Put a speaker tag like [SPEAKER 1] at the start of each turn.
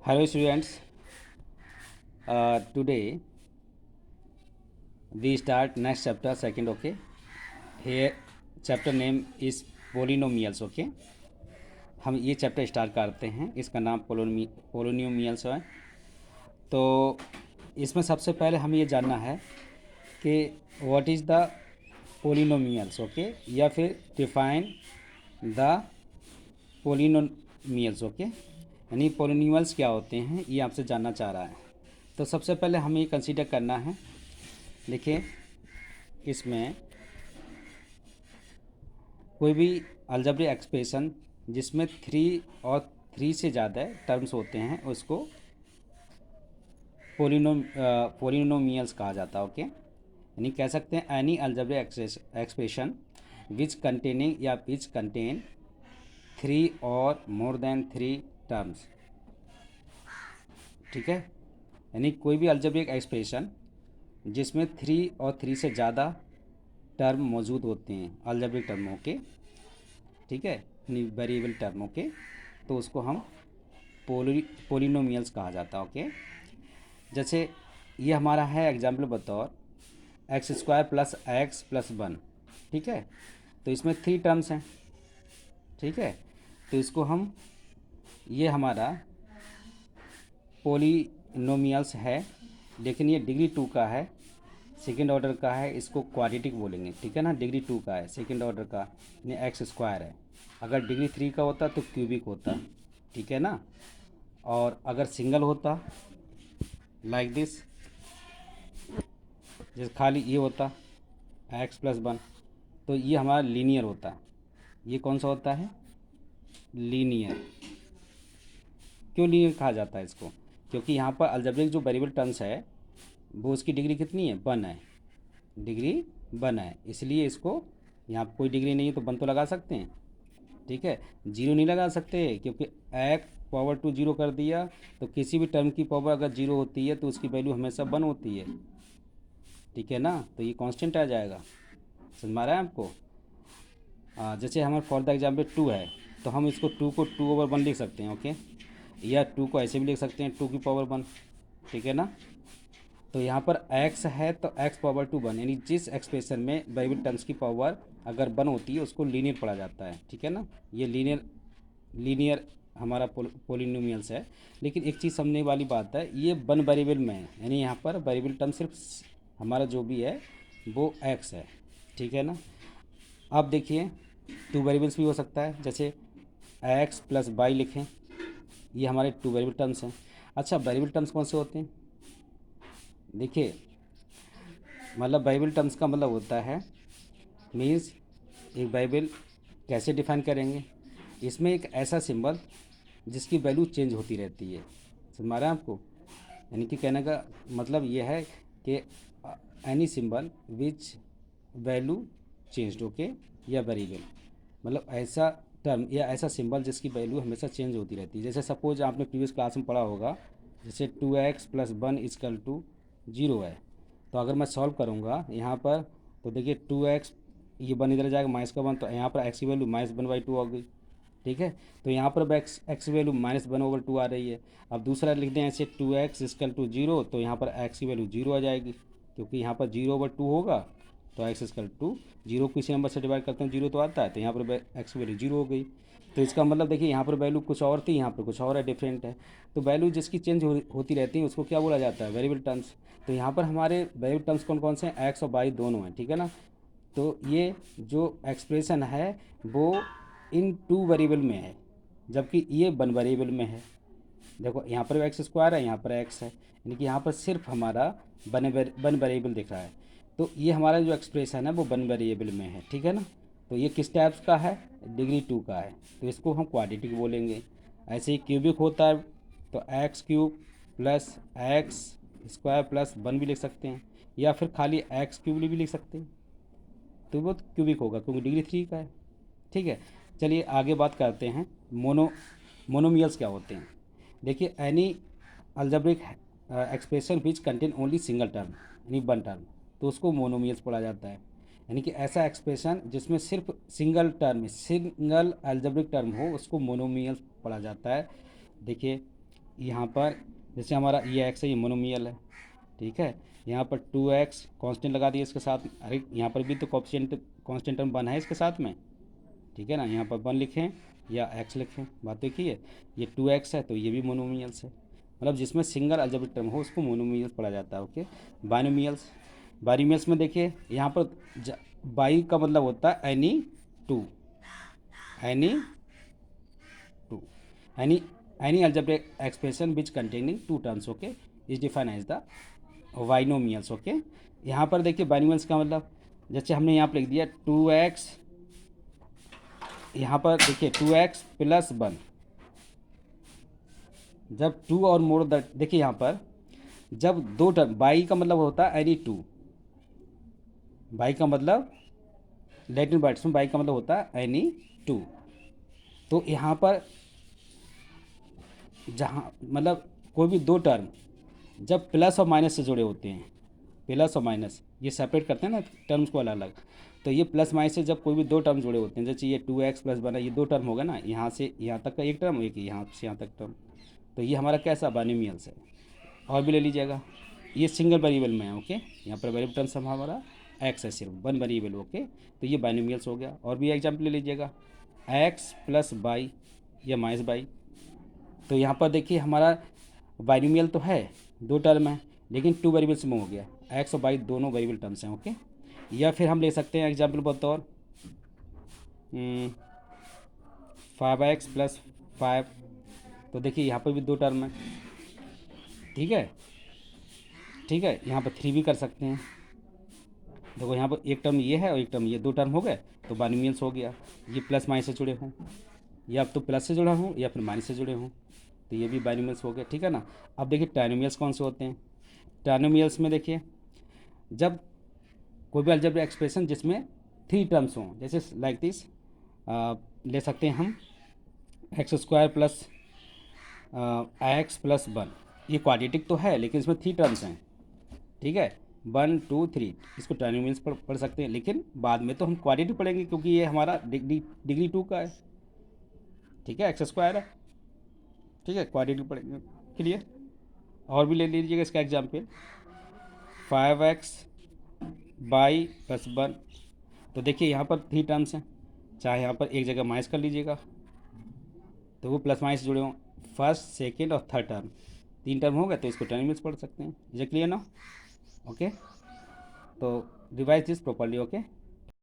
[SPEAKER 1] Hello students, today we start next chapter second. Okay, here chapter name is polynomials. Okay, हम ये chapter start करते हैं। इसका नाम पोलिनोमियल्स है। तो इसमें सबसे पहले हमें ये जानना है कि what is the polynomials. Okay, या फिर डिफाइन द पोलिनोमियल्स। ओके, यानी पोलिनोमियल्स क्या होते हैं, ये आपसे जानना चाह रहा है। तो सबसे पहले हमें ये कंसीडर करना है। देखिए, इसमें कोई भी अलजेब्रिक एक्सप्रेशन जिसमें थ्री से ज़्यादा टर्म्स होते हैं उसको पोलिनोमियल्स कहा जाता है। ओके, यानी कह सकते हैं any algebraic expression which containing या विच कंटेन थ्री और मोर देन थ्री टर्म्स। ठीक है, यानी कोई भी अलजेब्रिक एक्सप्रेशन जिसमें थ्री और थ्री से ज़्यादा टर्म मौजूद होते हैं अलजेब्रिक टर्मों के। ठीक है, वेरिएबल टर्मों के, तो उसको हम पोलिनोमियल्स कहा जाता है। ओके, जैसे ये हमारा है एग्जाम्पल बतौर x square plus x plus one. ठीक है, तो इसमें थ्री टर्म्स हैं। ठीक है, तो इसको हम, ये हमारा पोलिनोमियल्स है, लेकिन ये डिग्री टू का है, सेकेंड ऑर्डर का है, इसको क्वाड्रेटिक बोलेंगे। ठीक है ना, डिग्री टू का है, सेकेंड ऑर्डर का, यानी एक्स स्क्वायर है। अगर डिग्री थ्री का होता तो क्यूबिक होता। ठीक है ना, और अगर सिंगल होता लाइक दिस, जैसे खाली ये होता एक्स प्लस वन, तो ये हमारा लीनियर होता। ये कौन सा होता है, लीनियर। क्यों लीनियर कहा जाता है इसको, क्योंकि यहाँ पर अलजेब्रिक जो वेरिएबल टर्म्स है वो उसकी डिग्री कितनी है, वन है, डिग्री वन है, इसलिए इसको, यहाँ कोई डिग्री नहीं है तो वन तो लगा सकते हैं। ठीक है, जीरो नहीं लगा सकते क्योंकि एक पावर टू जीरो कर दिया तो किसी भी टर्म की पावर अगर जीरो होती है तो उसकी वैल्यू हमेशा वन होती है। ठीक है ना, तो ये कांस्टेंट आ जाएगा। समझ में आ रहा है आपको। जैसे हमारे फॉर द एग्जाम्पल टू है, तो हम इसको टू को टू ओवर वन लिख सकते हैं। ओके, या टू को ऐसे भी लिख सकते हैं, टू की पावर वन। ठीक है ना, तो यहाँ पर x है तो x पावर टू वन, यानी जिस एक्सप्रेशन में वेरिएबल टर्म्स की पावर अगर वन होती है उसको लीनियर पढ़ा जाता है। ठीक है ना, ये लीनियर हमारा पोलिनोमियल्स है। लेकिन एक चीज़ समझने वाली बात है, ये वन वेरिएबल में है, यानी यहाँ पर वेरिएबल टर्म सिर्फ हमारा जो भी है वो x है। ठीक है ना, अब देखिए टू वेरिएबल्स भी हो सकता है, जैसे x प्लस वाई लिखें, ये हमारे टू वेरिएबल टर्म्स हैं। अच्छा, वेरिएबल टर्म्स कौन से होते हैं, देखिए, मतलब वेरिएबल टर्म्स का मतलब होता है, मीन्स एक वेरिएबल कैसे डिफाइन करेंगे, इसमें एक ऐसा सिंबल जिसकी वैल्यू चेंज होती रहती है। समझ में आ रहा है आपको, यानी कि कहने का मतलब ये है कि any symbol which value change. Okay, या वेरिएबल मतलब ऐसा टर्म या ऐसा सिंबल जिसकी वैल्यू हमेशा चेंज होती रहती है। जैसे सपोज आपने प्रीवियस क्लास में पढ़ा होगा, जैसे two x plus one equal to zero है, तो अगर मैं सॉल्व करूँगा यहाँ पर, तो देखिए टू एक्स, ये वन इधर जाएगा माइनस का वन, तो यहाँ पर एक्स की value minus one by two हो गई। ठीक है, तो यहाँ पर एक्स की value minus one over two आ रही है। अब दूसरा लिख दें ऐसे two x is equal to zero, तो यहाँ पर एक्स की वैल्यू जीरो आ जाएगी, क्योंकि यहाँ पर जीरो ओवर टू होगा, तो एक्स इजकल टू जीरो किसी नंबर से डिवाइड करते हैं जीरो तो आता है, तो यहाँ पर एक्स की वैल्यू जीरो हो गई। तो इसका मतलब देखिए यहाँ पर वैल्यू कुछ और थी, यहाँ पर कुछ और है, डिफरेंट है। तो वैल्यू जिसकी चेंज होती रहती है उसको क्या बोला जाता है, वेरिएबल टर्म्स। तो यहाँ पर हमारे वेरिएबल टर्म्स कौन कौन से हैं, एक्स और वाई दोनों हैं। ठीक है ना, तो ये जो एक्सप्रेशन है वो इन टू वेरिएबल में है, जबकि ये वन वेरिएबल में है। देखो यहाँ पर एक्स स्क्वायर है, यहाँ पर एक्स है, यानी कि यहाँ पर सिर्फ हमारा वन वेरिएबल दिख रहा है। तो ये हमारा जो एक्सप्रेशन है वो वन वेरिएबल में है। ठीक है ना, तो ये किस टाइप्स का है, डिग्री टू का है, तो इसको हम क्वाड्रेटिक बोलेंगे। ऐसे ही क्यूबिक होता है, तो x cube plus x square plus one भी लिख सकते हैं, या फिर खाली एक्स क्यूब भी लिख सकते हैं, तो वो क्यूबिक होगा क्योंकि डिग्री थ्री का है। ठीक है, चलिए आगे बात करते हैं। मोनोमियल्स क्या होते हैं। देखिए, any algebraic expression which contain only single term, यानी वन टर्म, तो उसको मोनोमियल्स पढ़ा जाता है। यानी कि ऐसा एक्सप्रेशन जिसमें सिर्फ single term, single algebraic term हो, उसको मोनोमियल्स पढ़ा जाता है। देखिए, यहाँ पर जैसे हमारा ये एक्स है, ये मोनोमियल है, ठीक है। यहाँ पर 2x कांस्टेंट लगा दिए इसके साथ, अरे यहाँ पर भी तो कॉन्स्टेंट कांस्टेंट टर्म 1 है इसके साथ में, ठीक है ना। यहाँ पर 1 लिखें या x लिखें, बात तो एक ही है। ये 2x है तो ये भी मोनोमियल्स है, मतलब जिसमें सिंगल अलजेब्रिक टर्म हो उसको मोनोमियल्स पढ़ा जाता है, ओके। बाइनोमियल्स, बाइनोमियल्स में देखिए यहाँ पर बाई का मतलब होता है any two, any two, any algebraic expression which containing two terms, okay, is defined as the binomials, okay। यहाँ पर देखिए बाइनोमियल्स का मतलब जैसे हमने यहाँ पर लिख दिया 2x, यहाँ पर देखिए 2x प्लस 1, जब टू और मोर द, देखिए यहाँ पर जब दो टर्म, बाई का मतलब होता है एनी टू, बाई का मतलब लैटिन वर्ड्स में बाई का मतलब होता है एनी टू। तो यहाँ पर जहाँ मतलब कोई भी दो टर्म जब प्लस और माइनस से जुड़े होते हैं, प्लस और माइनस ये सेपरेट करते हैं ना टर्म्स को अलग अलग, तो ये प्लस माइनस से जब कोई भी दो टर्म जुड़े होते हैं, जैसे ये 2x प्लस 1 है, ये दो टर्म होगा ना, यहाँ से यहाँ तक का एक टर्म, एक यहाँ से यहाँ तक टर्म, तो ये हमारा कैसा बाइनोमियल्स है। और भी ले लीजिएगा, ये सिंगल वेरिएबल में है, ओके। यहाँ पर वेरिएबल टर्म्स हमारा एक्स है, सिर्फ 1 वेरिएबल, ओके। तो ये बाइनोमियल्स हो गया। और भी एग्जाम्पल ले लीजिएगा, एक्स प्लस बाई या माइनस बाई, तो यहाँ पर देखिए हमारा बाइनोमियल तो है, दो टर्म है, लेकिन 2 वेरिएबल्स में हो गया, एक्स और बाई दोनों वेरिएबल टर्म्स हैं, ओके। या फिर हम ले सकते हैं एग्जाम्पल बतौर 5x प्लस 5, तो देखिए यहाँ पर भी दो टर्म है, ठीक है, ठीक है। यहाँ पर 3 भी कर सकते हैं, देखो यहाँ पर एक टर्म ये है और एक टर्म ये, दो टर्म हो गए तो बाइनोमियल्स हो गया। ये प्लस माइनस से जुड़े हों, या तो प्लस से जुड़ा हूँ या फिर माइनस से जुड़े हों, तो ये भी बाइनोमियल्स हो गए, ठीक है ना। अब देखिए ट्राइनोमियल्स कौन से होते हैं। ट्राइनोमियल्स में देखिए जब कोई भी अलजेब्रिक एक्सप्रेशन जिसमें 3 टर्म्स हों, जैसे लाइक दिस, ले सकते हैं हम x square plus x plus 1, ये क्वाड्रेटिक तो है लेकिन इसमें 3 टर्म्स हैं, ठीक है, 1 2 3, इसको ट्राइनोमियल्स पढ़ सकते हैं। लेकिन बाद में तो हम क्वाड्रेटिक पढ़ेंगे क्योंकि ये हमारा डिग्री 2 का है, ठीक है, एक्स स्क्वायर है, ठीक है, क्वाड्रेटिक पढ़ेंगे क्लियर। और भी ले लीजिएगा इसका एग्जाम्पल 5x बाई प्लस 1, तो देखिए यहाँ पर 3 टर्म्स हैं, चाहे यहाँ पर एक जगह माइनस कर लीजिएगा तो वो प्लस माइनस जुड़े हों, फर्स्ट सेकेंड और थर्ड टर्म, 3 टर्म हो गए तो इसको ट्राइनोमियल्स पढ़ सकते हैं। ये क्लियर ना, ओके। तो रिवाइज दिस प्रॉपर्ली, ओके।